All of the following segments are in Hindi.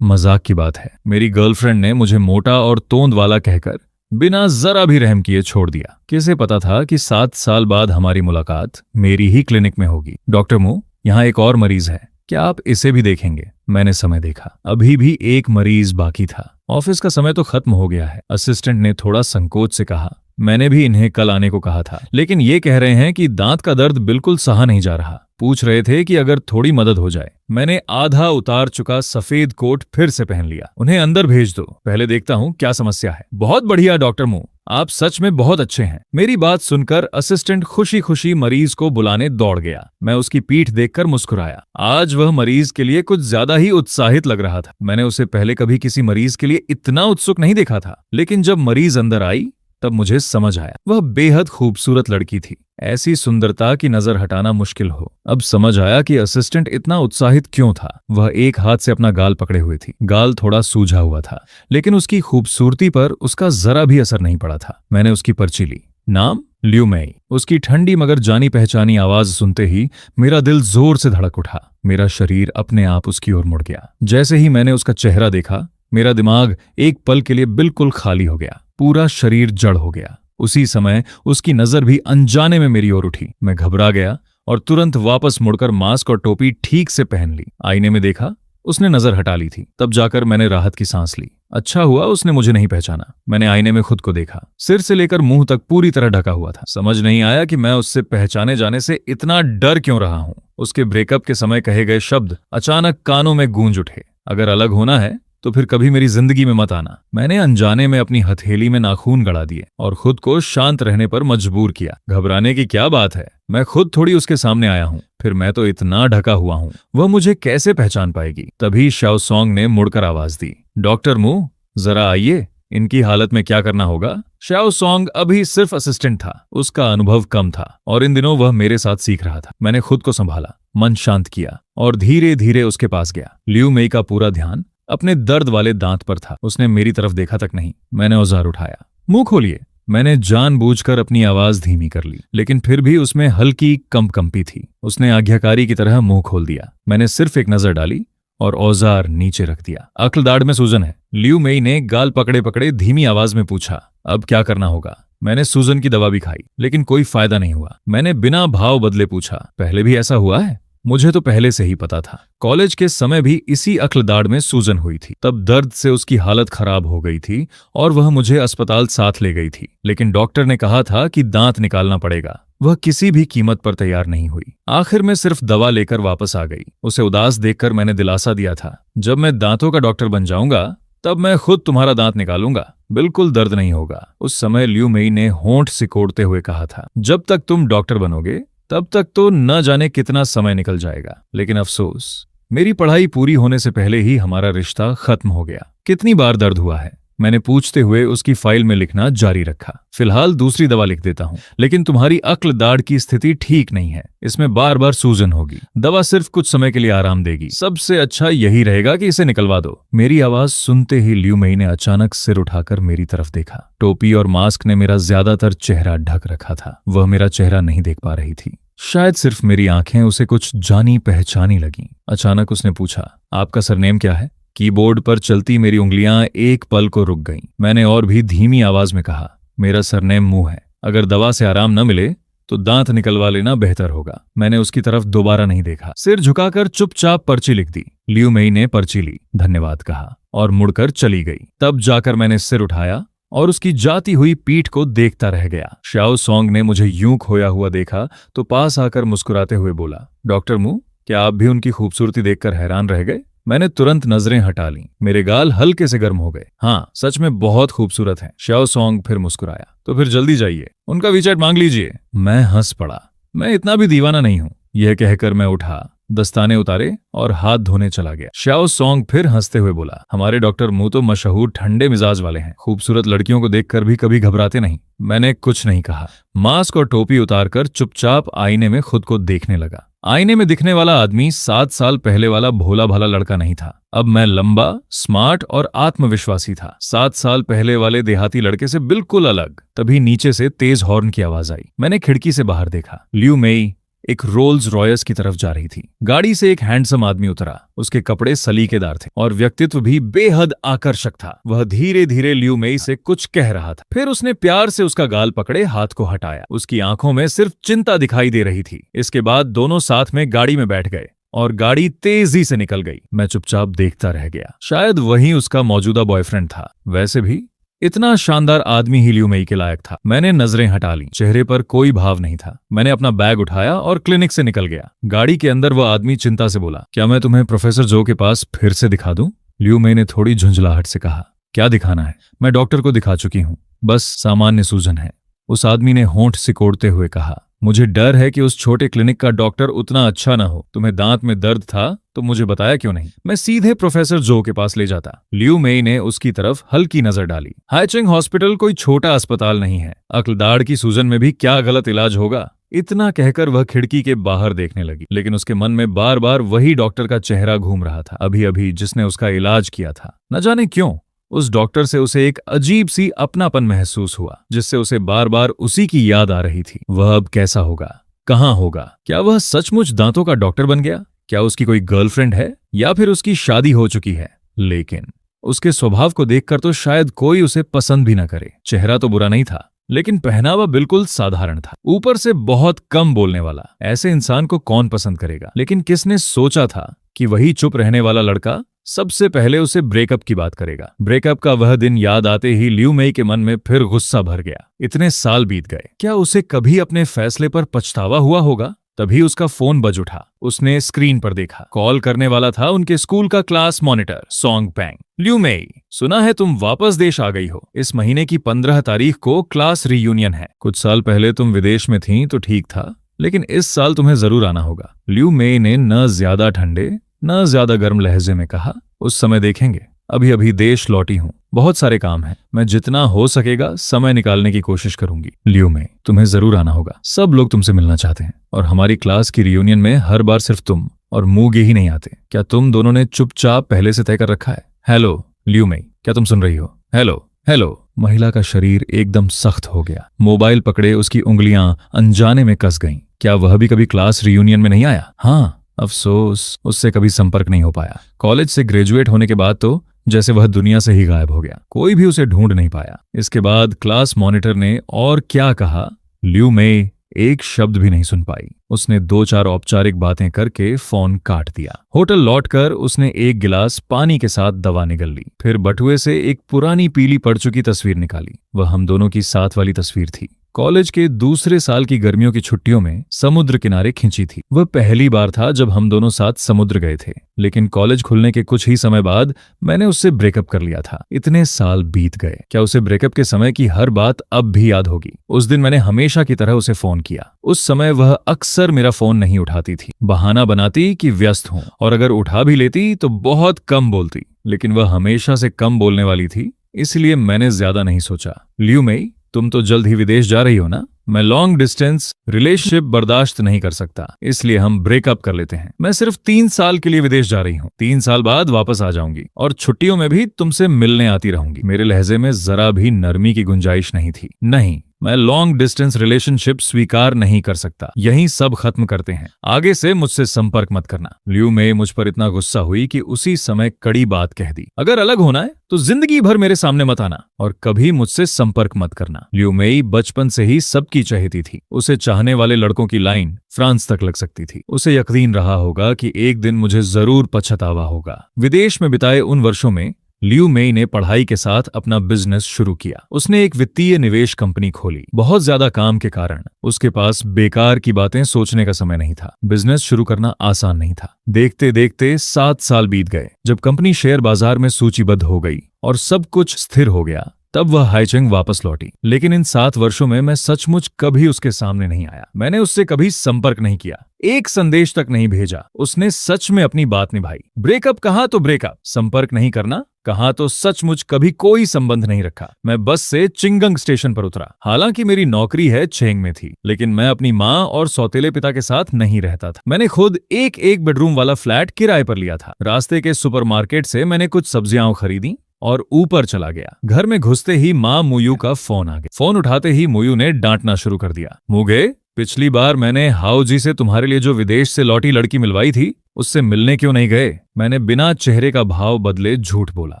मजाक की बात है, मेरी गर्लफ्रेंड ने मुझे मोटा और तोंद वाला कहकर बिना जरा भी रहम किए छोड़ दिया। किसे पता था कि 7 साल बाद हमारी मुलाकात मेरी ही क्लिनिक में होगी। डॉक्टर मू, यहाँ एक और मरीज है, क्या आप इसे भी देखेंगे? मैंने समय देखा, अभी भी एक मरीज बाकी था। ऑफिस का समय तो खत्म हो गया है। असिस्टेंट ने थोड़ा संकोच से कहा, मैंने भी इन्हें कल आने को कहा था, लेकिन ये कह रहे हैं कि दांत का दर्द बिल्कुल सहा नहीं जा रहा। पूछ रहे थे कि अगर थोड़ी मदद हो जाए। मैंने आधा उतार चुका सफेद कोट फिर से पहन लिया। उन्हें अंदर भेज दो, पहले देखता हूँ क्या समस्या है। बहुत बढ़िया डॉक्टर मू, आप सच में बहुत अच्छे हैं। मेरी बात सुनकर असिस्टेंट खुशी खुशी मरीज को बुलाने दौड़ गया। मैं उसकी पीठ देखकर मुस्कुराया। आज वह मरीज के लिए कुछ ज्यादा ही उत्साहित लग रहा था। मैंने उसे पहले कभी किसी मरीज के लिए इतना उत्सुक नहीं देखा था। लेकिन जब मरीज अंदर आई तब मुझे समझ आया, वह बेहद खूबसूरत लड़की थी। ऐसी सुंदरता की नजर हटाना मुश्किल हो। अब समझ आया कि असिस्टेंट इतना उत्साहित क्यों था। वह एक हाथ से अपना गाल पकड़े हुए थी। गाल थोड़ा सूजा हुआ था, लेकिन उसकी खूबसूरती पर उसका जरा भी असर नहीं पड़ा था। मैंने उसकी पर्ची ली। नाम ल्यू मेई। उसकी ठंडी मगर जानी पहचानी आवाज सुनते ही मेरा दिल जोर से धड़क उठा। मेरा शरीर अपने आप उसकी ओर मुड़ गया। जैसे ही मैंने उसका चेहरा देखा, मेरा दिमाग एक पल के लिए बिल्कुल खाली हो गया। पूरा शरीर जड़ हो गया। उसी समय उसकी नजर भी अनजाने में मेरी ओर उठी। मैं घबरा गया और तुरंत वापस मुड़कर मास्क और टोपी ठीक से पहन ली। आईने में देखा, उसने नजर हटा ली थी। तब जाकर मैंने राहत की सांस ली। अच्छा हुआ उसने मुझे नहीं पहचाना। मैंने आईने में खुद को देखा। सिर से लेकर मुंह तक पूरी तरह ढका हुआ था। समझ नहीं आया कि मैं उससे पहचाने जाने से इतना डर क्यों रहा हूं। उसके ब्रेकअप के समय कहे गए शब्द अचानक कानों में गूंज उठे, अगर अलग होना है तो फिर कभी मेरी जिंदगी में मत आना। मैंने अनजाने में अपनी हथेली में नाखून गड़ा दिए और खुद को शांत रहने पर मजबूर किया। घबराने की क्या बात है, मैं खुद थोड़ी उसके सामने आया हूँ। फिर मैं तो इतना ढका हुआ हूँ, वह मुझे कैसे पहचान पाएगी। तभी शाओसोंग ने मुड़कर आवाज दी, डॉक्टर मू, जरा आइए, इनकी हालत में क्या करना होगा। शाओसोंग अभी सिर्फ असिस्टेंट था, उसका अनुभव कम था और इन दिनों वह मेरे साथ सीख रहा था। मैंने खुद को संभाला, मन शांत किया और धीरे धीरे उसके पास गया। ल्यू मेई का पूरा ध्यान अपने दर्द वाले दांत पर था। उसने मेरी तरफ देखा तक नहीं। मैंने औजार उठाया। मुंह खोलिए। मैंने जानबूझकर अपनी आवाज धीमी कर ली, लेकिन फिर भी उसमें हल्की कंपकंपी थी। उसने आज्ञाकारी की तरह मुंह खोल दिया। मैंने सिर्फ एक नजर डाली और औजार नीचे रख दिया। अक्ल दाढ़ में सूजन है। ल्यू मेई ने गाल पकड़े पकड़े धीमी आवाज में पूछा, अब क्या करना होगा। मैंने सूजन की दवा भी खाई, लेकिन कोई फायदा नहीं हुआ। मैंने बिना भाव बदले पूछा, पहले भी ऐसा हुआ है? मुझे तो पहले से ही पता था। कॉलेज के समय भी इसी अक्लदाड़ में सूजन हुई थी। तब दर्द से उसकी हालत खराब हो गई थी और वह मुझे अस्पताल साथ ले गई थी, लेकिन डॉक्टर ने कहा था कि दांत निकालना पड़ेगा। वह किसी भी कीमत पर तैयार नहीं हुई। आखिर में सिर्फ दवा लेकर वापस आ गई। उसे उदास देखकर मैंने दिलासा दिया था, जब मैं दांतों का डॉक्टर बन जाऊंगा तब मैं खुद तुम्हारा दांत निकालूंगा, बिल्कुल दर्द नहीं होगा। उस समय ल्यू मेई ने होंठ सिकोड़ते हुए कहा था, जब तक तुम डॉक्टर बनोगे तब तक तो न जाने कितना समय निकल जाएगा। लेकिन अफसोस, मेरी पढ़ाई पूरी होने से पहले ही हमारा रिश्ता खत्म हो गया। कितनी बार दर्द हुआ है? मैंने पूछते हुए उसकी फाइल में लिखना जारी रखा। फिलहाल दूसरी दवा लिख देता हूँ, लेकिन तुम्हारी अक्ल दाढ़ की स्थिति ठीक नहीं है। इसमें बार बार सूजन होगी। दवा सिर्फ कुछ समय के लिए आराम देगी। सबसे अच्छा यही रहेगा कि इसे निकलवा दो। मेरी आवाज सुनते ही ल्यू मेई ने अचानक सिर उठाकर मेरी तरफ देखा। टोपी और मास्क ने मेरा ज्यादातर चेहरा ढक रखा था। वह मेरा चेहरा नहीं देख पा रही थी। शायद सिर्फ मेरी आंखें उसे कुछ जानी पहचानी लगीं। अचानक उसने पूछा, आपका सरनेम क्या है? कीबोर्ड पर चलती मेरी उंगलियां एक पल को रुक गईं। मैंने और भी धीमी आवाज में कहा, मेरा सरनेम मू है। अगर दवा से आराम न मिले तो दांत निकलवा लेना बेहतर होगा। मैंने उसकी तरफ दोबारा नहीं देखा। सिर झुकाकर चुपचाप पर्ची लिख दी। ल्यू मेई ने पर्ची ली, धन्यवाद कहा और मुड़कर चली गई। तब जाकर मैंने सिर उठाया और उसकी जाती हुई पीठ को देखता रह गया। शाओसोंग ने मुझे यूं खोया हुआ देखा तो पास आकर मुस्कुराते हुए बोला, डॉक्टर मू, क्या आप भी उनकी खूबसूरती देखकर हैरान रह गए? मैंने तुरंत नजरें हटा लीं। मेरे गाल हल्के से गर्म हो गए। हाँ, सच में बहुत खूबसूरत है। शाओसोंग फिर मुस्कुराया, तो फिर जल्दी जाइए, उनका वीचैट मांग लीजिए। मैं हंस पड़ा। मैं इतना भी दीवाना नहीं हूं। यह कहकर मैं उठा, दस्ताने उतारे और हाथ धोने चला गया। शाओसोंग फिर हंसते हुए बोला, हमारे डॉक्टर मू तो मशहूर ठंडे मिजाज वाले हैं। खूबसूरत लड़कियों को देखकर भी कभी घबराते नहीं। मैंने कुछ नहीं कहा। मास्क और टोपी उतारकर चुपचाप आईने में खुद को देखने लगा। आईने में दिखने वाला आदमी 7 साल पहले वाला भोला भाला लड़का नहीं था। अब मैं लंबा, स्मार्ट और आत्मविश्वासी था। 7 साल पहले वाले देहाती लड़के से बिल्कुल अलग। तभी नीचे से तेज हॉर्न की आवाज आई। मैंने खिड़की से बाहर देखा। ल्यू मेई एक रोल्स रॉयस की तरफ जा रही थी। गाड़ी से एक हैंडसम आदमी उतरा। उसके कपड़े सलीकेदार थे और व्यक्तित्व भी बेहद आकर्षक था। वह धीरे धीरे लियू मेई से कुछ कह रहा था। फिर उसने प्यार से उसका गाल पकड़े हाथ को हटाया। उसकी आंखों में सिर्फ चिंता दिखाई दे रही थी। इसके बाद दोनों साथ में गाड़ी में बैठ गए और गाड़ी तेजी से निकल गई। मैं चुपचाप देखता रह गया। शायद वही उसका मौजूदा बॉयफ्रेंड था। वैसे भी इतना शानदार आदमी ही लियू मेई के लायक था। मैंने नजरें हटा ली। चेहरे पर कोई भाव नहीं था। मैंने अपना बैग उठाया और क्लिनिक से निकल गया। गाड़ी के अंदर वह आदमी चिंता से बोला, क्या मैं तुम्हें प्रोफेसर जो के पास फिर से दिखा दूं? लियू मेई ने थोड़ी झुंझलाहट से कहा, क्या दिखाना है? मैं डॉक्टर को दिखा चुकी हूं, बस सामान्य सूजन है। उस आदमी ने होंठ सिकोड़ते हुए कहा, मुझे डर है कि उस छोटे क्लिनिक का डॉक्टर उतना अच्छा ना हो। तुम्हें दांत में दर्द था तो मुझे बताया क्यों नहीं? मैं सीधे प्रोफेसर जो के पास ले जाता। लियू मेई ने उसकी तरफ हल्की नजर डाली। हाइचिंग हॉस्पिटल कोई छोटा अस्पताल नहीं है। अक्लदाड़ की सूजन में भी क्या गलत इलाज होगा? इतना कहकर वह खिड़की के बाहर देखने लगी, लेकिन उसके मन में बार बार वही डॉक्टर का चेहरा घूम रहा था, अभी अभी जिसने उसका इलाज किया था। न जाने क्यों उस डॉक्टर से उसे एक अजीब सी अपनापन महसूस हुआ, जिससे उसे बार बार उसी की याद आ रही थी। वह अब कैसा होगा? कहाँ होगा? क्या वह सचमुच दांतों का डॉक्टर बन गया? क्या उसकी कोई गर्लफ्रेंड है या फिर उसकी शादी हो चुकी है? लेकिन उसके स्वभाव को देखकर तो शायद कोई उसे पसंद भी न करे। चेहरा तो बुरा नहीं था, लेकिन पहनावा बिल्कुल साधारण था। ऊपर से बहुत कम बोलने वाला। ऐसे इंसान को कौन पसंद करेगा? लेकिन किसने सोचा था कि वही चुप रहने वाला लड़का सबसे पहले उसे ब्रेकअप की बात करेगा? ब्रेकअप का वह दिन याद आते ही लियू मेई के मन में फिर गुस्सा भर गया। इतने साल बीत गए, क्या उसे कभी अपने फैसले पर पछतावा हुआ होगा? तभी उसका फोन बज उठा। उसने स्क्रीन पर देखा। कॉल करने वाला था उनके स्कूल का क्लास मॉनिटर सोंग पैंग। लियू मेई, सुना है तुम वापस देश आ गई हो। इस महीने की 15 तारीख को क्लास रीयूनियन है। कुछ साल पहले तुम विदेश में थी तो ठीक था, लेकिन इस साल तुम्हें जरूर आना होगा। लियू मेई ने न ज्यादा ठंडे न ज्यादा गर्म लहजे में कहा, उस समय देखेंगे। अभी अभी देश लौटी हूँ, बहुत सारे काम हैं। मैं जितना हो सकेगा समय निकालने की कोशिश करूंगी। लियू मेई, तुम्हें जरूर आना होगा। सब लोग तुमसे मिलना चाहते हैं और हमारी क्लास की रियूनियन में हर बार सिर्फ तुम और मूगे ही नहीं आते। क्या तुम दोनों ने चुपचाप पहले से तय कर रखा है? हेलो लियू मेई, क्या तुम सुन रही हो? Hello hello. महिला का शरीर एकदम सख्त हो गया। मोबाइल पकड़े उसकी उंगलियां अनजाने में कस गईं। क्या वह भी कभी क्लास रियूनियन में नहीं आया? हाँ, अफसोस, उससे कभी संपर्क नहीं हो पाया। कॉलेज से ग्रेजुएट होने के बाद तो जैसे वह दुनिया से ही गायब हो गया। कोई भी उसे ढूंढ नहीं पाया। इसके बाद क्लास मॉनिटर ने और क्या कहा, लियू मेई एक शब्द भी नहीं सुन पाई। उसने 2-4 औपचारिक बातें करके फोन काट दिया। होटल लौटकर उसने एक गिलास पानी के साथ दवा निगल ली। फिर बटुए से एक पुरानी पीली पड़ चुकी तस्वीर निकाली। वह हम दोनों की साथ वाली तस्वीर थी। कॉलेज के दूसरे साल की गर्मियों की छुट्टियों में समुद्र किनारे खींची थी। वह पहली बार था जब हम दोनों साथ समुद्र गए थे, लेकिन कॉलेज खुलने के कुछ ही समय बाद मैंने उससे ब्रेकअप कर लिया था। इतने साल बीत गए, क्या उसे ब्रेकअप के समय की हर बात अब भी याद होगी? उस दिन मैंने हमेशा की तरह उसे फोन किया। उस समय वह अक्सर मेरा फोन नहीं उठाती थी। बहाना बनाती कि व्यस्त हूं, और अगर उठा भी लेती तो बहुत कम बोलती। लेकिन वह हमेशा से कम बोलने वाली थी, इसलिए मैंने ज्यादा नहीं सोचा। लियू मेई, तुम तो जल्द ही विदेश जा रही हो ना? मैं लॉन्ग डिस्टेंस रिलेशनशिप बर्दाश्त नहीं कर सकता, इसलिए हम ब्रेकअप कर लेते हैं। मैं सिर्फ 3 साल के लिए विदेश जा रही हूँ। 3 साल बाद वापस आ जाऊंगी और छुट्टियों में भी तुमसे मिलने आती रहूंगी। मेरे लहजे में जरा भी नरमी की गुंजाइश नहीं थी। नहीं, मैं लॉन्ग डिस्टेंस रिलेशनशिप स्वीकार नहीं कर सकता। यहीं सब खत्म करते हैं। आगे से मुझसे संपर्क मत करना। लियू मेई मुझ पर इतना गुस्सा हुई कि उसी समय कड़ी बात कह दी। अगर अलग होना है तो जिंदगी भर मेरे सामने मत आना और कभी मुझसे संपर्क मत करना। लियू मेई बचपन से ही सबकी चहेती थी। उसे चाहने वाले लड़कों की लाइन फ्रांस तक लग सकती थी। उसे यकीन रहा होगा कि एक दिन मुझे जरूर पछतावा होगा। विदेश में बिताए उन वर्षों में लियू मेई ने पढ़ाई के साथ अपना बिजनेस शुरू किया। उसने एक वित्तीय निवेश कंपनी खोली। बहुत ज्यादा काम के कारण उसके पास बेकार की बातें सोचने का समय नहीं था। बिजनेस शुरू करना आसान नहीं था। देखते देखते 7 साल बीत गए। जब कंपनी शेयर बाजार में सूचीबद्ध हो गई और सब कुछ स्थिर हो गया, तब वह हाइचिंग वापस लौटी। लेकिन इन 7 वर्षों में मैं सचमुच कभी उसके सामने नहीं आया। मैंने उससे कभी संपर्क नहीं किया, एक संदेश तक नहीं भेजा। उसने सच में अपनी बात निभाई। ब्रेकअप कहा तो ब्रेकअप, संपर्क नहीं करना कहा तो सचमुच कभी कोई संबंध नहीं रखा। मैं बस से चिंगंग स्टेशन पर उतरा। हालांकि मेरी नौकरी है चेंग में थी, लेकिन मैं अपनी माँ और सौतेले पिता के साथ नहीं रहता था। मैंने खुद एक बेडरूम वाला फ्लैट किराए पर लिया था। रास्ते के सुपरमार्केट से मैंने कुछ सब्जियां खरीदी और ऊपर चला गया। घर में घुसते ही माँ मुयू का फोन आ गया। फोन उठाते ही मुयू ने डांटना शुरू कर दिया। मुगे, पिछली बार मैंने हाउ जी से तुम्हारे लिए जो विदेश से लौटी लड़की मिलवाई थी, उससे मिलने क्यों नहीं गए? मैंने बिना चेहरे का भाव बदले झूठ बोला।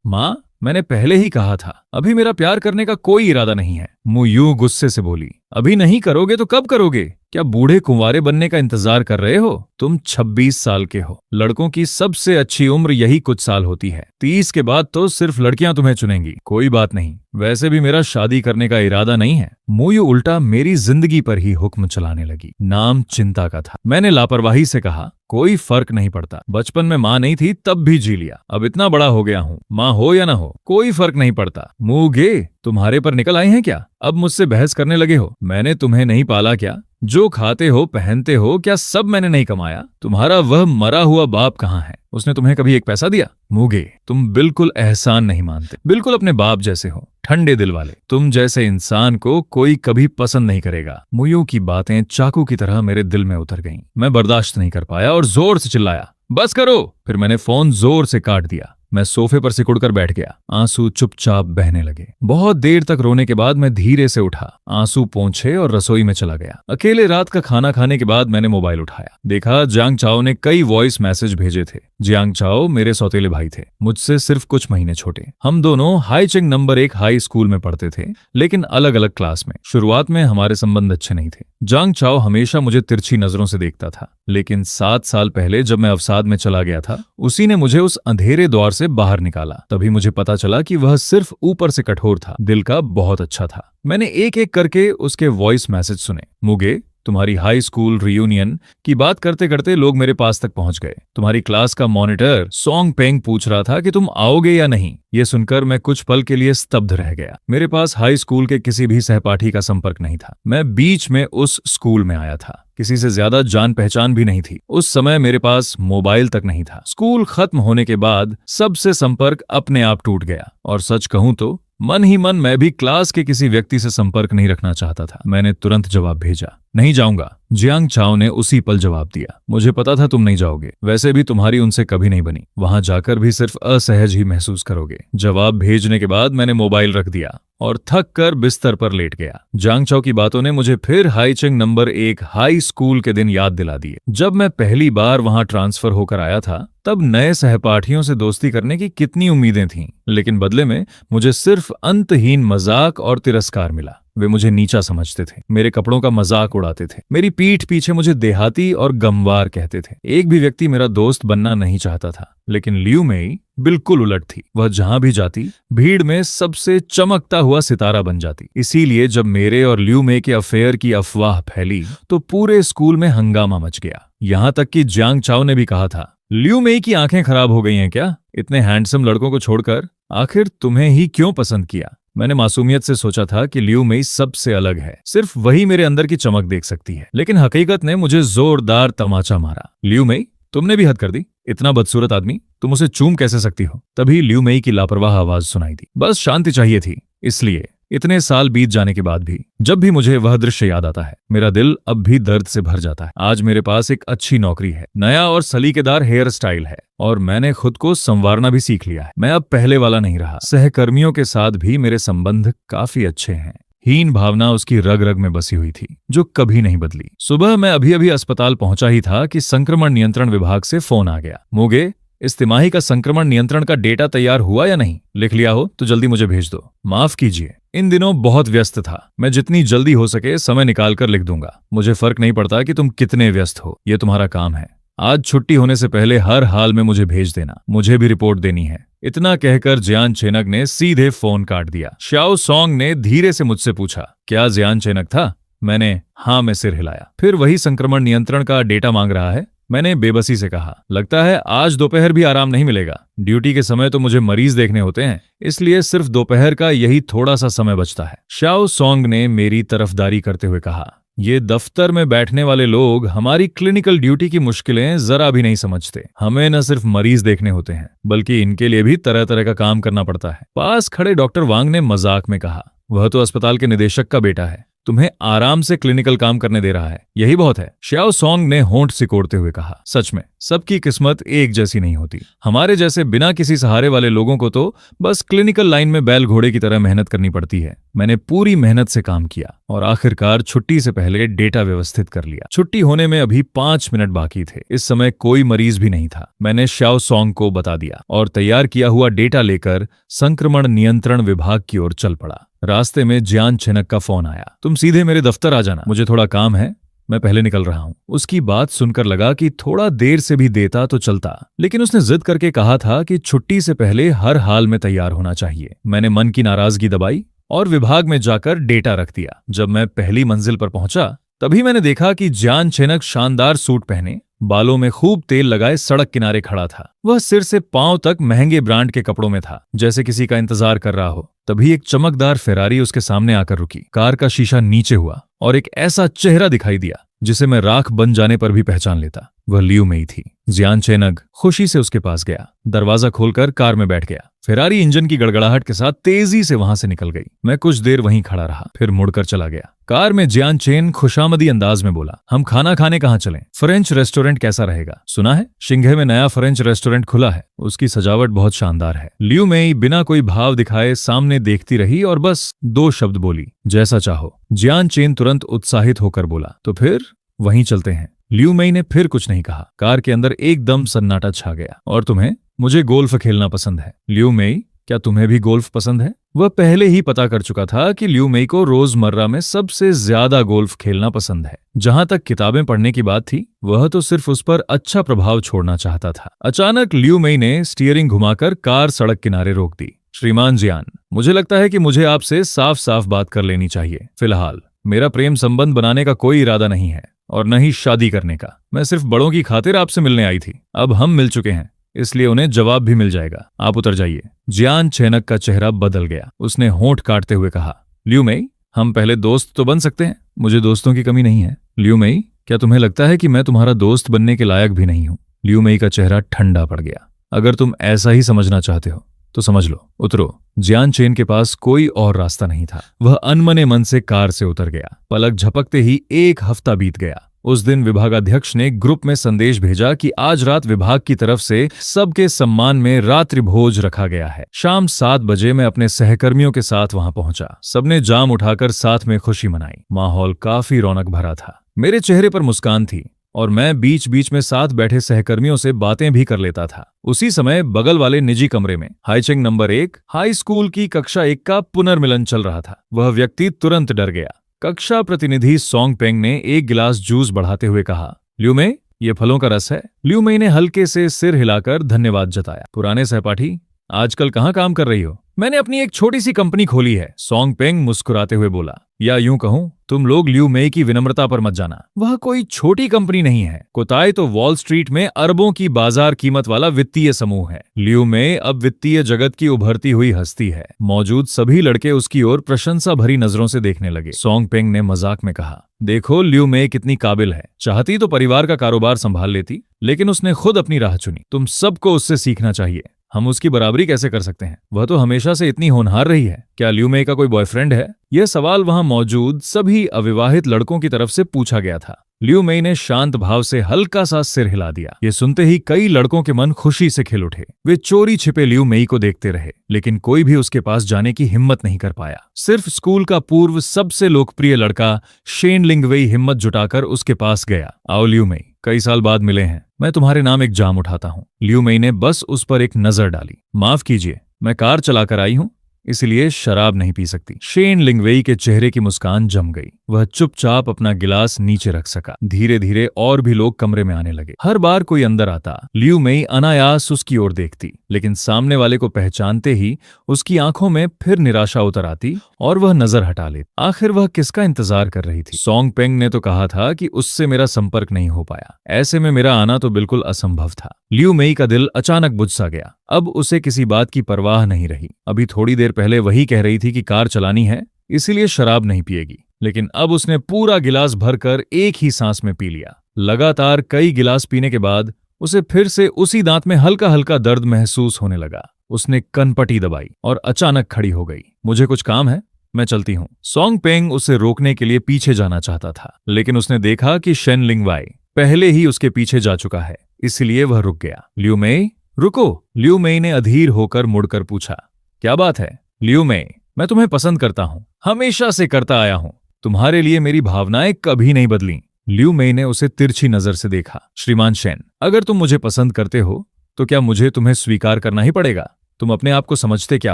माँ, मैंने पहले ही कहा था, अभी मेरा प्यार करने का कोई इरादा नहीं है। मुँह यूं गुस्से से बोली। अभी नहीं करोगे तो कब करोगे? क्या बूढ़े कुंवारे बनने का इंतजार कर रहे हो? तुम 26 साल के हो। लड़कों की सबसे अच्छी उम्र यही कुछ साल होती है। 30 के बाद तो सिर्फ लड़कियां तुम्हें चुनेंगी। कोई बात नहीं, वैसे भी मेरा शादी करने का इरादा नहीं है। मुँह यूं उल्टा मेरी जिंदगी पर ही हुक्म चलाने लगी। नाम चिंता का था। मैंने लापरवाही से कहा, कोई फर्क नहीं पड़ता। बचपन में माँ नहीं थी तब भी जी लिया, अब इतना बड़ा हो गया हूँ, माँ हो या ना हो कोई फर्क नहीं पड़ता। मुँह गे, तुम्हारे पर निकल आए हैं क्या? अब मुझसे बहस करने लगे हो? मैंने तुम्हें नहीं पाला क्या? जो खाते हो पहनते हो क्या सब मैंने नहीं कमाया? तुम्हारा वह मरा हुआ बाप कहाँ है? उसने तुम्हें कभी एक पैसा दिया? मुगे, तुम बिल्कुल एहसान नहीं मानते, बिल्कुल अपने बाप जैसे हो, ठंडे दिल वाले। तुम जैसे इंसान को कोई कभी पसंद नहीं करेगा। मुयू की बातें चाकू की तरह मेरे दिल में उतर गईं। मैं बर्दाश्त नहीं कर पाया और जोर से चिल्लाया, बस करो। फिर मैंने फोन जोर से काट दिया। मैं सोफे पर सिकुड़कर बैठ गया। आंसू चुपचाप बहने लगे। बहुत देर तक रोने के बाद मैं धीरे से उठा, आंसू पोंछे और रसोई में चला गया। अकेले रात का खाना खाने के बाद मैंने मोबाइल उठाया, देखा जियांग चाओ ने कई वॉइस मैसेज भेजे थे। जियांग चाओ मेरे सौतेले भाई थे, मुझसे सिर्फ कुछ महीने छोटे। हम दोनों हाईचिंग नंबर 1 हाई स्कूल में पढ़ते थे, लेकिन अलग अलग क्लास में। शुरुआत में हमारे संबंध अच्छे नहीं थे। जियांग चाओ हमेशा मुझे तिरछी नजरों से देखता था, लेकिन 7 साल पहले जब मैं अवसाद में चला गया था, उसी ने मुझे उस अंधेरे दौर से बाहर निकाला। तभी मुझे पता चला कि वह सिर्फ ऊपर से कठोर था, दिल का बहुत अच्छा था। मैंने एक एक करके उसके वॉइस मैसेज सुने। मुगे, तुम्हारी हाई स्कूल रियूनियन की बात करते करते लोग मेरे पास तक पहुंच गए। तुम्हारी क्लास का मॉनिटर सोंग पेंग पूछ रहा था कि तुम आओगे या नहीं। ये सुनकर मैं कुछ पल के लिए स्तब्ध रह गया। मेरे पास हाई स्कूल के किसी भी सहपाठी का संपर्क नहीं था। मैं बीच में उस स्कूल में आया था, किसी से ज्यादा जान पहचान भी नहीं थी। उस समय मेरे पास मोबाइल तक नहीं था। स्कूल खत्म होने के बाद सबसे संपर्क अपने आप टूट गया, और सच कहूं तो मन ही मन मैं भी क्लास के किसी व्यक्ति से संपर्क नहीं रखना चाहता था। मैंने तुरंत जवाब भेजा, नहीं जाऊंगा। जियांग चाओ ने उसी पल जवाब दिया, मुझे पता था तुम नहीं जाओगे, वैसे भी तुम्हारी उनसे कभी नहीं बनी, वहां जाकर भी सिर्फ असहज ही महसूस करोगे। जवाब भेजने के बाद मैंने मोबाइल रख दिया और थक कर बिस्तर पर लेट गया। जियांग चाओ की बातों ने मुझे फिर हाईचिंग नंबर 1 हाई स्कूल के दिन याद दिला दिए। जब मैं पहली बार वहां ट्रांसफर होकर आया था, तब नए सहपाठियों से दोस्ती करने की कितनी उम्मीदें थीं, लेकिन बदले में मुझे सिर्फ अंतहीन मजाक और तिरस्कार मिला। वे मुझे नीचा समझते थे, मेरे कपड़ों का मजाक उड़ाते थे, मेरी पीठ पीछे मुझे देहाती और गमवार कहते थे। एक भी व्यक्ति मेरा दोस्त बनना नहीं चाहता था, लेकिन लियू मेई बिल्कुल उलट थी। वह जहां भी जाती भीड़ में सबसे चमकता हुआ सितारा बन जाती। इसीलिए जब मेरे और लियू मेई के अफेयर की अफवाह फैली तो पूरे स्कूल में हंगामा मच गया। यहां तक कि जियांग चाओ ने भी कहा था, लियू मेई की आंखें खराब हो गई हैं क्या? इतने हैंडसम लड़कों को छोड़कर आखिर तुम्हें ही क्यों पसंद किया? मैंने मासूमियत से सोचा था कि लियू मेई सबसे अलग है, सिर्फ वही मेरे अंदर की चमक देख सकती है, लेकिन हकीकत ने मुझे जोरदार तमाचा मारा। लियू मेई, तुमने भी हद कर दी। इतना बदसूरत आदमी, तुम उसे चूम कैसे सकती हो? तभी लियू मेई की लापरवाह आवाज सुनाई दी, बस शांति चाहिए थी। इसलिए इतने साल बीत जाने के बाद भी जब भी मुझे वह दृश्य याद आता है, मेरा दिल अब भी दर्द से भर जाता है। आज मेरे पास एक अच्छी नौकरी है, नया और सलीकेदार हेयर स्टाइल है, और मैंने खुद को संवारना भी सीख लिया है। मैं अब पहले वाला नहीं रहा। सहकर्मियों के साथ भी मेरे संबंध काफी अच्छे हैं। हीन भावना उसकी रग रग में बसी हुई थी, जो कभी नहीं बदली। सुबह मैं अभी अभी अस्पताल पहुंचा ही था कि संक्रमण नियंत्रण विभाग से फोन आ गया। मोगे, इस तिमाही का संक्रमण नियंत्रण का डेटा तैयार हुआ या नहीं? लिख लिया हो तो जल्दी मुझे भेज दो। माफ कीजिए, इन दिनों बहुत व्यस्त था। मैं जितनी जल्दी हो सके समय निकालकर लिख दूंगा। मुझे फर्क नहीं पड़ता कि तुम कितने व्यस्त हो, ये तुम्हारा काम है। आज छुट्टी होने से पहले हर हाल में मुझे भेज देना, मुझे भी रिपोर्ट देनी है। इतना कहकर जियान चेनक ने सीधे फोन काट दिया। श्याओ सोंग ने धीरे से मुझसे पूछा, क्या जियान चेनक था? मैंने हाँ में सिर हिलाया। फिर वही संक्रमण नियंत्रण का डेटा मांग रहा है? मैंने बेबसी से कहा। लगता है आज दोपहर भी आराम नहीं मिलेगा। ड्यूटी के समय तो मुझे मरीज देखने होते हैं, इसलिए सिर्फ दोपहर का यही थोड़ा सा समय बचता है। श्याओ सोंग ने मेरी तरफदारी करते हुए कहा, ये दफ्तर में बैठने वाले लोग हमारी क्लिनिकल ड्यूटी की मुश्किलें जरा भी नहीं समझते। हमें न सिर्फ मरीज देखने होते हैं, बल्कि इनके लिए भी तरह तरह का काम करना पड़ता है। पास खड़े डॉक्टर वांग ने मजाक में कहा, वह तो अस्पताल के निदेशक का बेटा है, तुम्हें आराम से क्लिनिकल काम करने दे रहा है, यही बहुत है। श्याओ सॉन्ग ने होंठ सिकोड़ते हुए कहा, सच में सबकी किस्मत एक जैसी नहीं होती। हमारे जैसे बिना किसी सहारे वाले लोगों को तो बस क्लिनिकल लाइन में बैल घोड़े की तरह मेहनत करनी पड़ती है। मैंने पूरी मेहनत से काम किया और आखिरकार छुट्टी से पहले डेटा व्यवस्थित कर लिया। छुट्टी होने में अभी 5 मिनट बाकी थे। इस समय कोई मरीज भी नहीं था। मैंने श्याओ सॉन्ग को बता दिया और तैयार किया हुआ डेटा लेकर संक्रमण नियंत्रण विभाग की ओर चल पड़ा। रास्ते में जियान चेनक का फोन आया, तुम सीधे मेरे दफ्तर आ जाना, मुझे थोड़ा काम है, मैं पहले निकल रहा हूं। उसकी बात सुनकर लगा कि थोड़ा देर से भी देता तो चलता, लेकिन उसने जिद करके कहा था कि छुट्टी से पहले हर हाल में तैयार होना चाहिए। मैंने मन की नाराजगी दबाई और विभाग में जाकर डेटा रख दिया। जब मैं पहली मंजिल पर पहुंचा तभी मैंने देखा कि जियान चेनक शानदार सूट पहने, बालों में खूब तेल लगाए सड़क किनारे खड़ा था। वह सिर से पांव तक महंगे ब्रांड के कपड़ों में था, जैसे किसी का इंतजार कर रहा हो। तभी एक चमकदार फेरारी उसके सामने आकर रुकी। कार का शीशा नीचे हुआ और एक ऐसा चेहरा दिखाई दिया जिसे मैं राख बन जाने पर भी पहचान लेता। वह लियू मेई थी। जियान चेनग खुशी से उसके पास गया, दरवाजा खोलकर कार में बैठ गया। फेरारी इंजन की गड़गड़ाहट के साथ तेजी से वहां से निकल गई। मैं कुछ देर वहीं खड़ा रहा, फिर मुड़कर चला गया। कार में जियान चेन खुशामदी अंदाज में बोला, हम खाना खाने कहाँ चलें? फ्रेंच रेस्टोरेंट कैसा रहेगा? सुना है शिंघे में नया फ्रेंच रेस्टोरेंट खुला है, उसकी सजावट बहुत शानदार है। लियू मेई बिना कोई भाव दिखाए सामने देखती रही और बस 2 शब्द बोली, जैसा चाहो। जियान चेन तुरंत उत्साहित होकर बोला, तो फिर वहीं चलते हैं। लियू मेई ने फिर कुछ नहीं कहा। कार के अंदर एकदम सन्नाटा छा गया। और तुम्हें? मुझे गोल्फ खेलना पसंद है। लियू मेई, क्या तुम्हें भी गोल्फ पसंद है? वह पहले ही पता कर चुका था कि लियू मेई को रोजमर्रा में सबसे ज्यादा गोल्फ खेलना पसंद है। जहां तक किताबें पढ़ने की बात थी, वह तो सिर्फ उस पर अच्छा प्रभाव छोड़ना चाहता था। अचानक लियू मेई ने स्टीयरिंग घुमाकर कार सड़क किनारे रोक दी। श्रीमान जियान, मुझे लगता है कि मुझे आपसे साफ साफ बात कर लेनी चाहिए। फिलहाल मेरा प्रेम संबंध बनाने का कोई इरादा नहीं है और न ही शादी करने का। मैं सिर्फ बड़ों की खातिर आपसे मिलने आई थी। अब हम मिल चुके हैं, इसलिए उन्हें जवाब भी मिल जाएगा। आप उतर जाइए। जियान चेनक का चेहरा बदल गया। उसने होंठ काटते हुए कहा, लियू मेई, हम पहले दोस्त तो बन सकते हैं। मुझे दोस्तों की कमी नहीं है। लियू मेई, क्या तुम्हें लगता है कि मैं तुम्हारा दोस्त बनने के लायक भी नहीं हूं? लियू मेई का चेहरा ठंडा पड़ गया। अगर तुम ऐसा ही समझना चाहते हो तो समझ लो, उतरो। जियान चेन के पास कोई और रास्ता नहीं था। वह अनमने मन से कार से उतर गया। पलक झपकते ही 1 हफ्ता बीत गया। उस दिन विभागाध्यक्ष ने ग्रुप में संदेश भेजा कि आज रात विभाग की तरफ से सबके सम्मान में रात्रि भोज रखा गया है। शाम 7 बजे मैं अपने सहकर्मियों के साथ वहां पहुंचा। सबने जाम उठाकर साथ में खुशी मनाई। माहौल काफी रौनक भरा था। मेरे चेहरे पर मुस्कान थी और मैं बीच बीच में साथ बैठे सहकर्मियों से बातें भी कर लेता था। उसी समय बगल वाले निजी कमरे में हाईचेंग नंबर 1 हाई स्कूल की कक्षा 1 का पुनर्मिलन चल रहा था। वह व्यक्ति तुरंत डर गया। कक्षा प्रतिनिधि सोंग पेंग ने 1 गिलास जूस बढ़ाते हुए कहा, लियू मेई, ये फलों का रस है। लियू मेई ने हल्के से सिर हिलाकर धन्यवाद जताया। पुराने सहपाठी, आजकल कहाँ काम कर रही हो? मैंने अपनी एक छोटी सी कंपनी खोली है, सोंग पेंग मुस्कुराते हुए बोला। या यूं कहूं, तुम लोग लियू मेई की विनम्रता पर मत जाना। वह कोई छोटी कंपनी नहीं है। कोताई तो वॉल स्ट्रीट में अरबों की बाजार कीमत वाला वित्तीय समूह है। लियू मेई अब वित्तीय जगत की उभरती हुई हस्ती है। मौजूद सभी लड़के उसकी ओर प्रशंसा भरी नजरों से देखने लगे। सोंग पेंग ने मजाक में कहा, देखो लियू मेई कितनी काबिल है। चाहती तो परिवार का कारोबार संभाल लेती, लेकिन उसने खुद अपनी राह चुनी। तुम सबको उससे सीखना चाहिए। हम उसकी बराबरी कैसे कर सकते हैं? वह तो हमेशा से इतनी होनहार रही है। क्या लियू मेई का कोई बॉयफ्रेंड है? यह सवाल वहां मौजूद सभी अविवाहित लड़कों की तरफ से पूछा गया था। लियू मेई ने शांत भाव से हल्का सा सिर हिला दिया। ये सुनते ही कई लड़कों के मन खुशी से खिल उठे। वे चोरी छिपे लियू मेई को देखते रहे, लेकिन कोई भी उसके पास जाने की हिम्मत नहीं कर पाया। सिर्फ स्कूल का पूर्व सबसे लोकप्रिय लड़का शेन लिंगवेई हिम्मत जुटाकर उसके पास गया। आओ लियू मेई, कई साल बाद मिले हैं। मैं तुम्हारे नाम एक जाम उठाता हूँ। लियू मेई ने बस उस पर एक नजर डाली। माफ कीजिए, मैं कार चलाकर आई हूँ, इसलिए शराब नहीं पी सकती। शेन लिंगवेई के चेहरे की मुस्कान जम गई। वह चुपचाप अपना गिलास नीचे रख सका। धीरे धीरे और भी लोग कमरे में आने लगे। हर बार कोई अंदर आता, लियू मेई अनायास उसकी ओर देखती, लेकिन सामने वाले को पहचानते ही उसकी आंखों में फिर निराशा उतर आती और वह नजर हटा लेती। आखिर वह किसका इंतजार कर रही थी? सोंग पेंग ने तो कहा था कि उससे मेरा संपर्क नहीं हो पाया। ऐसे में मेरा आना तो बिल्कुल असंभव था। लियू मेई का दिल अचानक बुझ सा गया। अब उसे किसी बात की परवाह नहीं रही। अभी थोड़ी देर पहले वही कह रही थी कि कार चलानी है, इसीलिए शराब नहीं पिएगी, लेकिन अब उसने पूरा गिलास भरकर एक ही सांस में पी लिया। लगातार कई गिलास पीने के बाद उसे फिर से उसी दांत में हल्का हल्का दर्द महसूस होने लगा। उसने कनपटी दबाई और अचानक खड़ी हो गई। मुझे कुछ काम है, मैं चलती हूँ। सोंग पेंग उसे रोकने के लिए पीछे जाना चाहता था, लेकिन उसने देखा कि शेन लिंगवाई पहले ही उसके पीछे जा चुका है, इसलिए वह रुक गया। लियू मेई, रुको। लियू मेई ने अधीर होकर मुड़कर पूछा, क्या बात है? लियू मेई, मैं तुम्हें पसंद करता हूँ, हमेशा से करता आया हूँ। तुम्हारे लिए मेरी भावनाएं कभी नहीं बदली। लियू मेई ने उसे तिरछी नजर से देखा। श्रीमान शेन, अगर तुम मुझे पसंद करते हो तो क्या मुझे तुम्हें स्वीकार करना ही पड़ेगा? तुम अपने आप को समझते क्या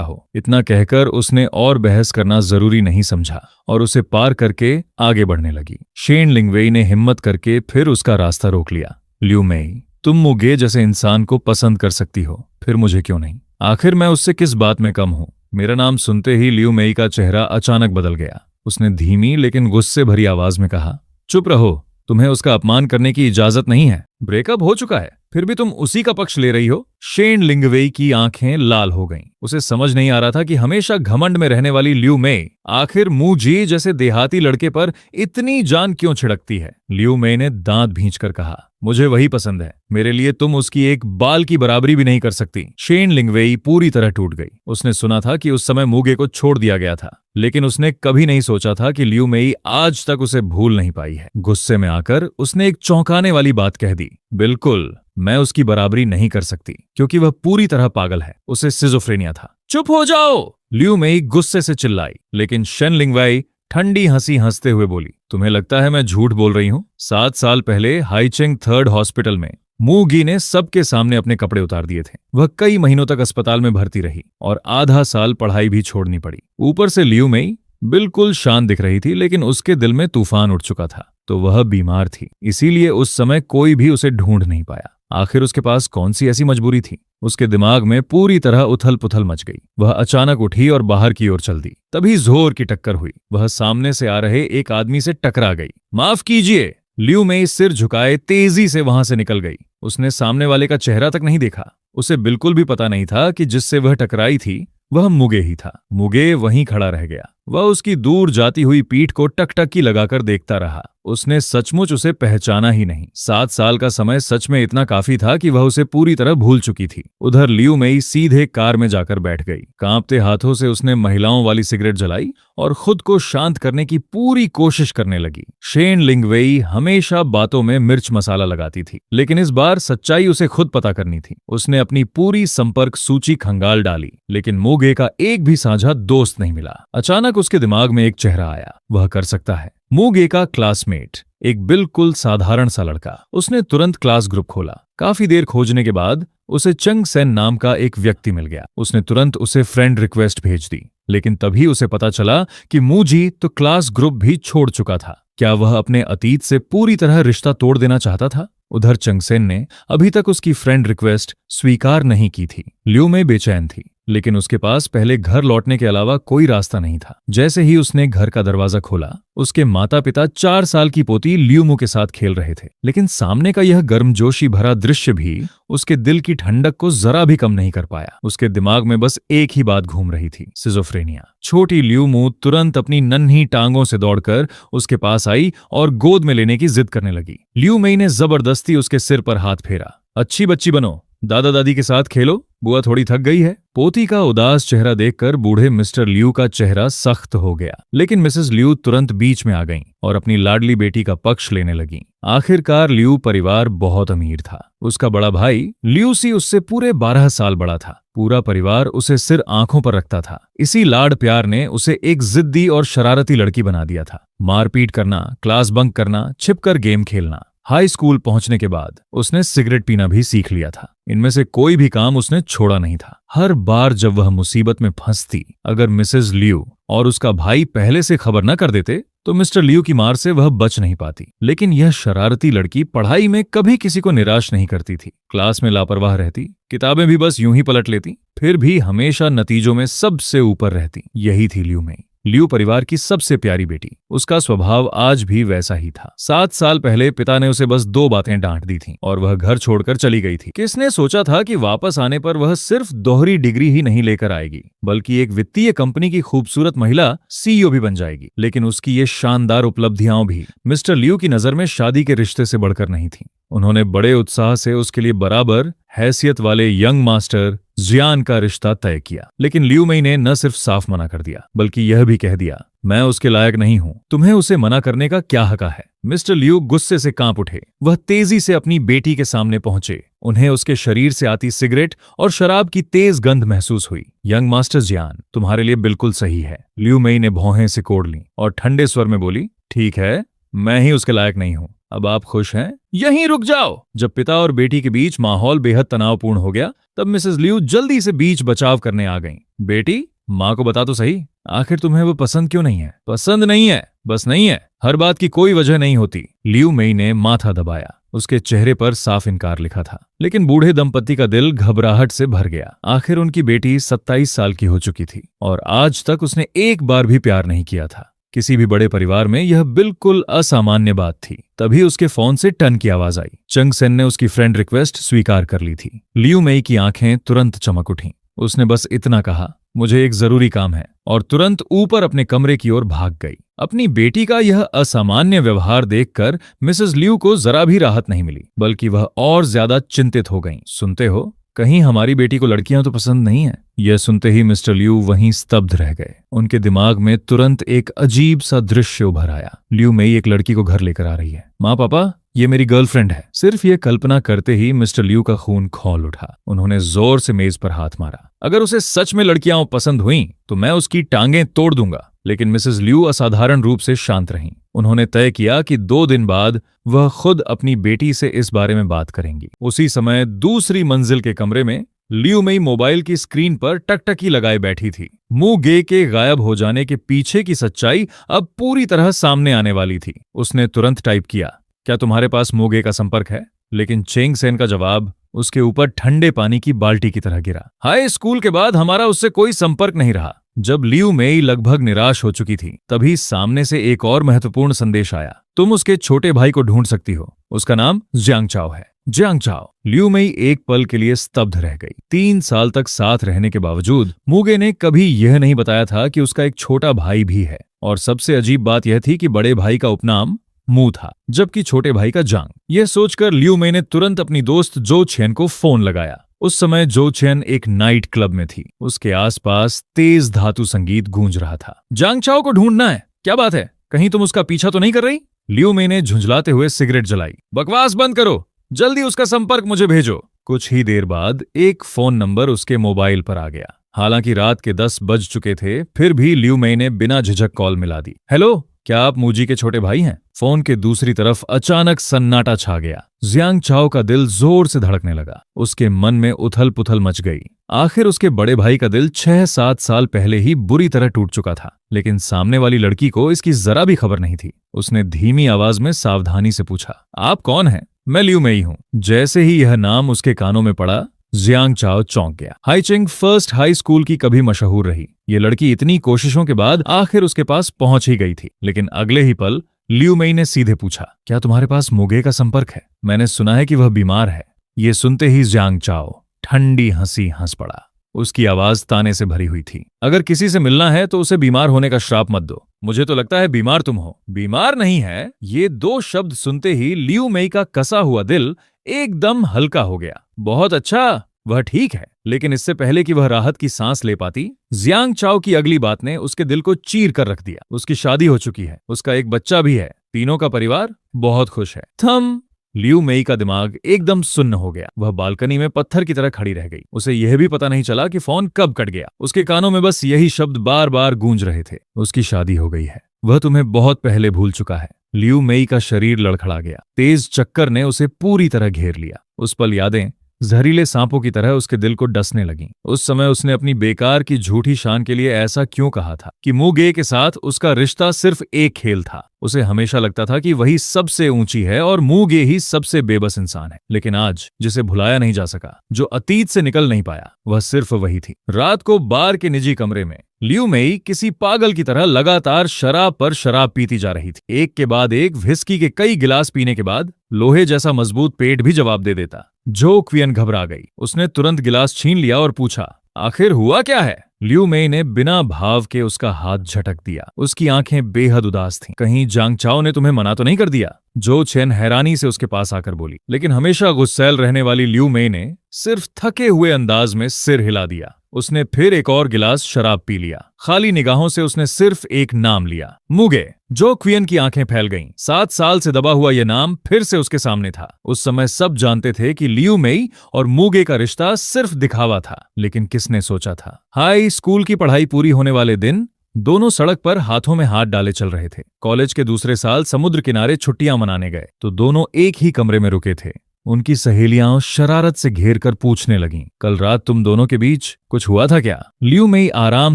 हो? इतना कहकर उसने और बहस करना जरूरी नहीं समझा और उसे पार करके आगे बढ़ने लगी। शेन लिंगवेई ने हिम्मत करके फिर उसका रास्ता रोक लिया। लियू मेई, तुम मुगे जैसे इंसान को पसंद कर सकती हो, फिर मुझे क्यों नहीं? आखिर मैं उससे किस बात में कम हूं? मेरा नाम सुनते ही लियू मेई का चेहरा अचानक बदल गया। उसने धीमी लेकिन गुस्से भरी आवाज में कहा, चुप रहो, तुम्हें उसका अपमान करने की इजाजत नहीं है। ब्रेकअप हो चुका है, फिर भी तुम उसी का पक्ष ले रही हो। शेन लिंगवेई की आंखें लाल हो गईं। उसे समझ नहीं आ रहा था कि हमेशा घमंड में रहने वाली लियू मेई आखिर मू जी जैसे देहाती लड़के पर इतनी जान क्यों छिड़कती है। लियू मेई ने दांत भींचकर कहा, मुझे वही पसंद है, मेरे लिए तुम उसकी एक बाल की बराबरी भी नहीं कर सकती। शेन लिंगवेई पूरी तरह टूट गई। उसने सुना था कि उस समय मूगे को छोड़ दिया गया था, लेकिन उसने कभी नहीं सोचा था कि लियू मेई आज तक उसे भूल नहीं पाई है। गुस्से में आकर उसने एक चौंकाने वाली बात कह दी, बिल्कुल, मैं उसकी बराबरी नहीं कर सकती, क्योंकि वह पूरी तरह पागल है। उसे सिजोफ्रेनिया था। चुप हो जाओ, लियू मेई गुस्से से चिल्लाई, लेकिन शेन लिंगवेई ठंडी हंसी हंसते हुए बोली, तुम्हें लगता है मैं झूठ बोल रही हूँ? 7 साल पहले हाइचेंग 3rd हॉस्पिटल में मू गी ने सबके सामने अपने कपड़े उतार दिए थे। वह कई महीनों तक अस्पताल में भर्ती रही और आधा साल पढ़ाई भी छोड़नी पड़ी। ऊपर से लियू मेई बिल्कुल शांत दिख रही थी, लेकिन उसके दिल में तूफान उठ चुका था। तो वह बीमार थी, इसीलिए उस समय कोई भी उसे ढूंढ नहीं पाया। आखिर उसके पास कौन सी ऐसी मजबूरी थी? उसके दिमाग में पूरी तरह उथल पुथल मच गई। वह अचानक उठी और बाहर की ओर चल दी। तभी जोर की टक्कर हुई। वह सामने से आ रहे एक आदमी से टकरा गई। माफ कीजिए। लियू मेई सिर झुकाए तेजी से वहां से निकल गई। उसने सामने वाले का चेहरा तक नहीं देखा। उसे बिल्कुल भी पता नहीं था कि जिससे वह टकराई थी वह मुगे ही था। मुगे वहीं खड़ा रह गया। वह उसकी दूर जाती हुई पीठ को टकटकी लगाकर देखता रहा। उसने सचमुच उसे पहचाना ही नहीं। 7 साल का समय सच में इतना काफी था कि वह उसे पूरी तरह भूल चुकी थी। उधर लियू मेई सीधे कार में जाकर बैठ गई। कांपते हाथों से उसने महिलाओं वाली सिगरेट जलाई और खुद को शांत करने की पूरी कोशिश करने लगी। शेन लिंगवेई हमेशा बातों में मिर्च मसाला लगाती थी, लेकिन इस बार सच्चाई उसे खुद पता करनी थी। उसने अपनी पूरी संपर्क सूची खंगाल डाली, लेकिन मोगे का एक भी साझा दोस्त नहीं मिला। अचानक उसके दिमाग में एक चेहरा आया। वह कर सकता है। मूगे का क्लासमेट, एक बिल्कुल साधारण सा लड़का। उसने तुरंत क्लास ग्रुप खोला। काफी देर खोजने के बाद उसे चंग सेन नाम का एक व्यक्ति मिल गया। उसने तुरंत उसे फ्रेंड रिक्वेस्ट भेज दी, लेकिन तभी उसे पता चला कि मूजी तो क्लास ग्रुप भी छोड़ चुका था। क्या वह अपने अतीत से पूरी तरह रिश्ता तोड़ देना चाहता था? उधर चंगसेन ने अभी तक उसकी फ्रेंड रिक्वेस्ट स्वीकार नहीं की थी। लियू में बेचैन थी, लेकिन उसके पास पहले घर लौटने के अलावा कोई रास्ता नहीं था। जैसे ही उसने घर का दरवाजा खोला, उसके माता पिता 4 साल की पोती लियूमू के साथ खेल रहे थे। लेकिन सामने का यह गर्मजोशी भरा दृश्य भी उसके दिल की ठंडक को जरा भी कम नहीं कर पाया। उसके दिमाग में बस एक ही बात घूम रही थी, सिजोफ्रेनिया। छोटी लियूमू तुरंत अपनी नन्ही टांगों से दौड़कर उसके पास आई और गोद में लेने की जिद करने लगी। लियू मेई ने जबरदस्ती उसके सिर पर हाथ फेरा। अच्छी बच्ची बनो, दादा दादी के साथ खेलो, बुआ थोड़ी थक गई है। पोती का उदास चेहरा देखकर बूढ़े मिस्टर लियू का चेहरा सख्त हो गया, लेकिन मिसेस लियू तुरंत बीच में आ गईं और अपनी लाडली बेटी का पक्ष लेने लगीं। आखिरकार लियू परिवार बहुत अमीर था। उसका बड़ा भाई लियूसी उससे पूरे 12 साल बड़ा था। पूरा परिवार उसे सिर आंखों पर रखता था। इसी लाड प्यार ने उसे एक जिद्दी और शरारती लड़की बना दिया था। मारपीट करना, क्लास बंक करना, छिपकर गेम खेलना। हाई स्कूल पहुंचने के बाद उसने सिगरेट पीना भी सीख लिया था। इनमें से कोई भी काम उसने छोड़ा नहीं था। हर बार जब वह मुसीबत में फंसती, अगर मिसेस लियू और उसका भाई पहले से खबर न कर देते तो मिस्टर लियू की मार से वह बच नहीं पाती। लेकिन यह शरारती लड़की पढ़ाई में कभी किसी को निराश नहीं करती थी। क्लास में लापरवाह रहती, किताबें भी बस यूं ही पलट लेती, फिर भी हमेशा नतीजों में सबसे ऊपर रहती। यही थी लियू में, लियू परिवार की सबसे प्यारी बेटी। उसका स्वभाव आज भी वैसा ही था। 7 साल पहले पिता ने उसे बस 2 बातें डांट दी थीं और वह घर छोड़कर चली गई थी। किसने सोचा था कि वापस आने पर वह सिर्फ दोहरी डिग्री ही नहीं लेकर आएगी, बल्कि एक वित्तीय कंपनी की खूबसूरत महिला सीईओ भी बन जाएगी। लेकिन उसकी ये शानदार उपलब्धियां भी मिस्टर लियू की नजर में शादी के रिश्ते से बढ़कर नहीं थीं। उन्होंने बड़े उत्साह से उसके लिए बराबर हैसियत वाले यंग मास्टर जियान का रिश्ता तय किया। लेकिन लियू मई ने न सिर्फ साफ मना कर दिया बल्कि यह भी कह दिया, मैं उसके लायक नहीं हूं, तुम्हें उसे मना करने का क्या हक है। मिस्टर लियू गुस्से से कांप उठे। वह तेजी से अपनी बेटी के सामने पहुंचे। उन्हें उसके शरीर से आती सिगरेट और शराब की तेज गंध महसूस हुई। यंग मास्टर जियान, तुम्हारे लिए बिल्कुल सही है। लियू मई ने भौहें सिकोड़ ली और ठंडे स्वर में बोली, ठीक है, मैं ही उसके लायक नहीं हूं। अब आप खुश हैं? यहीं रुक जाओ। जब पिता और बेटी के बीच माहौल बेहद तनावपूर्ण हो गया तब मिसेस लियू जल्दी से बीच बचाव करने आ गईं। बेटी, माँ को बता तो सही, आखिर तुम्हें वो पसंद क्यों नहीं है? पसंद नहीं है, बस नहीं है। हर बात की कोई वजह नहीं होती। लियू मई ने माथा दबाया। उसके चेहरे पर साफ इनकार लिखा था। लेकिन बूढ़े दंपति का दिल घबराहट से भर गया। आखिर उनकी बेटी 27 साल की हो चुकी थी और आज तक उसने एक बार भी प्यार नहीं किया था। किसी भी बड़े परिवार में यह बिल्कुल असामान्य बात थी। तभी उसके फोन से टन की आवाज आई। चंग सेन ने उसकी फ्रेंड रिक्वेस्ट स्वीकार कर ली थी। लियू मई की आंखें तुरंत चमक उठीं। उसने बस इतना कहा, मुझे एक जरूरी काम है, और तुरंत ऊपर अपने कमरे की ओर भाग गई। अपनी बेटी का यह असामान्य व्यवहार देखकर मिसेस लियू को जरा भी राहत नहीं मिली, बल्कि वह और ज्यादा चिंतित हो गईं। सुनते हो, कहीं हमारी बेटी को लड़कियां तो पसंद नहीं है? यह सुनते ही मिस्टर लियू वहीं स्तब्ध रह गए। उनके दिमाग में तुरंत एक अजीब सा दृश्य उभर आया। लियू मई एक लड़की को घर लेकर आ रही है। माँ, पापा, ये मेरी गर्लफ्रेंड है। सिर्फ ये कल्पना करते ही मिस्टर लियू का खून खौल उठा। उन्होंने जोर से मेज पर हाथ मारा। अगर उसे सच में लड़कियां पसंद हुईं तो मैं उसकी टांगें तोड़ दूंगा। लेकिन मिसेस लियू असाधारण रूप से शांत रहीं। उन्होंने तय किया कि 2 दिन बाद वह खुद अपनी बेटी से इस बारे में बात करेंगी। उसी समय दूसरी मंजिल के कमरे में लियू मई मोबाइल की स्क्रीन पर टकटकी लगाए बैठी थी। मुंह के गायब हो जाने के पीछे की सच्चाई अब पूरी तरह सामने आने वाली थी। उसने तुरंत टाइप किया, क्या तुम्हारे पास मुंह का संपर्क है? लेकिन चेंग सेन का जवाब उसके ऊपर ठंडे पानी की बाल्टी की तरह गिरा। हाई स्कूल के बाद हमारा उससे कोई संपर्क नहीं रहा। जब लियू मई लगभग निराश हो चुकी थी तभी सामने से एक और महत्वपूर्ण संदेश आया। तुम उसके छोटे भाई को ढूंढ सकती हो, उसका नाम जियांग चाओ है। जियांग चाओ। लियू मई एक पल के लिए स्तब्ध रह गई। 3 साल तक साथ रहने के बावजूद मुगे ने कभी यह नहीं बताया था कि उसका एक छोटा भाई भी है। और सबसे अजीब बात यह थी कि बड़े भाई का उपनाम मू था, जबकि छोटे भाई का जांग। यह सोचकर लियू मई ने तुरंत अपनी दोस्त जो छेन को फोन लगाया। उस समय जो छेन एक नाइट क्लब में थी। उसके आसपास तेज धातु संगीत गूंज रहा था। जांग चाओ को ढूंढना है? क्या बात है, कहीं तुम उसका पीछा तो नहीं कर रही? लियू मई ने झुंझलाते हुए सिगरेट जलाई। बकवास बंद करो, जल्दी उसका संपर्क मुझे भेजो। कुछ ही देर बाद एक फोन नंबर उसके मोबाइल पर आ गया। हालांकि रात के 10 बज चुके थे, फिर भी लियू मई ने बिना झिझक कॉल मिला दी। हेलो, क्या आप मूजी के छोटे भाई हैं? फोन के दूसरी तरफ अचानक सन्नाटा छा गया। जियांग चाओ का दिल जोर से धड़कने लगा। उसके मन में उथल पुथल मच गई। आखिर उसके बड़े भाई का दिल 6-7 साल पहले ही बुरी तरह टूट चुका था। लेकिन सामने वाली लड़की को इसकी जरा भी खबर नहीं थी। उसने धीमी आवाज में सावधानी से पूछा, आप कौन हैं? मैं लियू मई हूं। जैसे ही यह नाम उसके कानों में पड़ा, जियांग चाओ चौंक गया। हाईचिंग फर्स्ट हाई स्कूल की कभी मशहूर रही। ये लड़की इतनी कोशिशों के बाद आखिर उसके पास पहुंच ही गई थी। लेकिन अगले ही पल लियू मई ने सीधे पूछा, क्या तुम्हारे पास मुगे का संपर्क है? मैंने सुना है कि वह बीमार है। ये सुनते ही जियांग चाओ ठंडी हंसी हंस पड़ा। उसकी आवाज ताने से भरी हुई थी। अगर किसी से मिलना है तो उसे बीमार होने का श्राप मत दो। मुझे तो लगता है बीमार तुम हो। बीमार नहीं है। ये 2 शब्द सुनते ही लियू मई का कसा हुआ दिल एकदम हल्का हो गया। बहुत अच्छा, वह ठीक है। लेकिन इससे पहले कि वह राहत की सांस ले पाती, जियांग चाओ की अगली बात ने उसके दिल को चीर कर रख दिया। उसकी शादी हो चुकी है, उसका एक बच्चा भी है, तीनों का परिवार बहुत खुश है। थम। लियू मई का दिमाग एकदम सुन्न हो गया। वह बालकनी में पत्थर की तरह खड़ी रह गई। उसे यह भी पता नहीं चला कि फोन कब कट गया। उसके कानों में बस यही शब्द बार बार गूंज रहे थे, उसकी शादी हो गई है। वह तुम्हें बहुत पहले भूल चुका है। लियू मई का शरीर लड़खड़ा गया। तेज चक्कर ने उसे पूरी तरह घेर लिया। उस पल यादें जहरीले सांपों की तरह उसके दिल को डसने लगीं। उस समय उसने अपनी बेकार की झूठी शान के लिए ऐसा क्यों कहा था कि मुगे के साथ उसका रिश्ता सिर्फ एक खेल था। उसे हमेशा लगता था कि वही सबसे ऊंची है और मुगे ही सबसे बेबस इंसान है। लेकिन आज जिसे भुलाया नहीं जा सका, जो अतीत से निकल नहीं पाया, वह सिर्फ वही थी। रात को बार के निजी कमरे में लियू मई किसी पागल की तरह लगातार शराब पर शराब पीती जा रही थी। एक के बाद एक व्हिस्की के कई गिलास पीने के बाद लोहे जैसा मजबूत पेट भी जवाब दे देता। जो क्वियन घबरा गई। उसने तुरंत गिलास छीन लिया और पूछा, आखिर हुआ क्या है? लियू मेई ने बिना भाव के उसका हाथ झटक दिया। उसकी आंखें बेहद उदास थीं। कहीं जांग चाओ ने तुम्हें मना तो नहीं कर दिया? जो चेन हैरानी से उसके पास आकर बोली। लेकिन हमेशा गुस्सैल रहने वाली लियू मेई ने सिर्फ थके हुए अंदाज में सिर हिला दिया। उसने फिर एक और गिलास शराब पी लिया। खाली निगाहों से उसने सिर्फ एक नाम लिया, मुगे। जो क्वियन की आंखें फैल गईं। 7 साल से दबा हुआ यह नाम फिर से उसके सामने था। उस समय सब जानते थे कि लियू मेई और मुगे का रिश्ता सिर्फ दिखावा था, लेकिन किसने सोचा था? हाई स्कूल की पढ़ाई पूरी होने वाले दिन दोनों सड़क पर हाथों में हाथ डाले चल रहे थे। कॉलेज के दूसरे साल समुद्र किनारे छुट्टियां मनाने गए तो दोनों एक ही कमरे में रुके थे। उनकी सहेलियां शरारत से घेर कर पूछने लगीं, कल रात तुम दोनों के बीच कुछ हुआ था क्या? लियू मेई आराम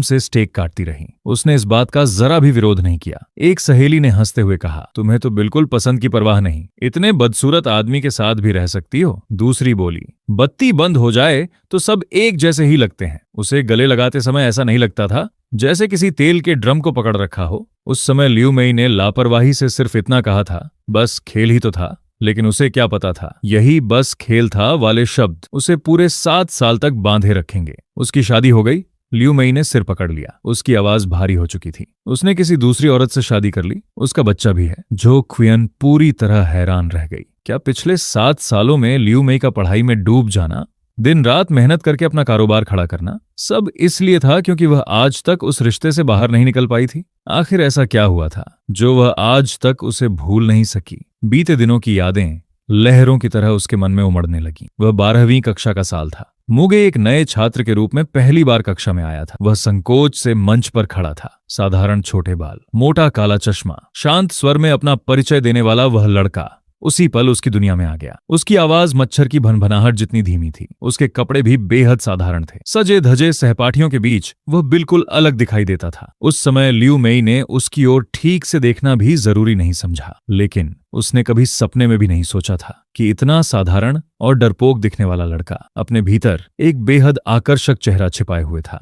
से स्टेक काटती रही। उसने इस बात का जरा भी विरोध नहीं किया। एक सहेली ने हंसते हुए कहा, तुम्हें तो बिल्कुल पसंद की परवाह नहीं, इतने बदसूरत आदमी के साथ भी रह सकती हो। दूसरी बोली, बत्ती बंद हो जाए तो सब एक जैसे ही लगते हैं। उसे गले लगाते समय ऐसा नहीं लगता था जैसे किसी तेल के ड्रम को पकड़ रखा हो। उस समय लियू मेई ने लापरवाही से सिर्फ इतना कहा था, बस खेल ही तो था। लेकिन उसे क्या पता था, यही बस खेल था वाले शब्द उसे पूरे 7 साल तक बांधे रखेंगे। उसकी शादी हो गई। लियू मेई ने सिर पकड़ लिया। उसकी आवाज भारी हो चुकी थी। उसने किसी दूसरी औरत से शादी कर ली। उसका बच्चा भी है। जो क्वियन पूरी तरह हैरान रह गई। क्या पिछले 7 सालों में लियू मेई का पढ़ाई में डूब जाना, दिन रात मेहनत करके अपना कारोबार खड़ा करना, सब इसलिए था क्योंकि वह आज तक उस रिश्ते से बाहर नहीं निकल पाई थी? आखिर ऐसा क्या हुआ था जो वह आज तक उसे भूल नहीं सकी? बीते दिनों की यादें लहरों की तरह उसके मन में उमड़ने लगी। वह 12वीं कक्षा का साल था। मुगे एक नए छात्र के रूप में पहली बार कक्षा में आया था। वह संकोच से मंच पर खड़ा था। साधारण छोटे बाल, मोटा काला चश्मा, शांत स्वर में अपना परिचय देने वाला वह लड़का उसी पल उसकी दुनिया में आ गया। उसकी आवाज मच्छर की भनभनाहट जितनी धीमी थी। उसके कपड़े भी बेहद साधारण थे। सजे धजे सहपाठियों के बीच वह बिल्कुल अलग दिखाई देता था। उस समय लियू मेई ने उसकी ओर ठीक से देखना भी जरूरी नहीं समझा, लेकिन उसने कभी सपने में भी नहीं सोचा था कि इतना साधारण और डरपोक दिखने वाला लड़का अपने भीतर एक बेहद आकर्षक चेहरा छिपाए हुए था।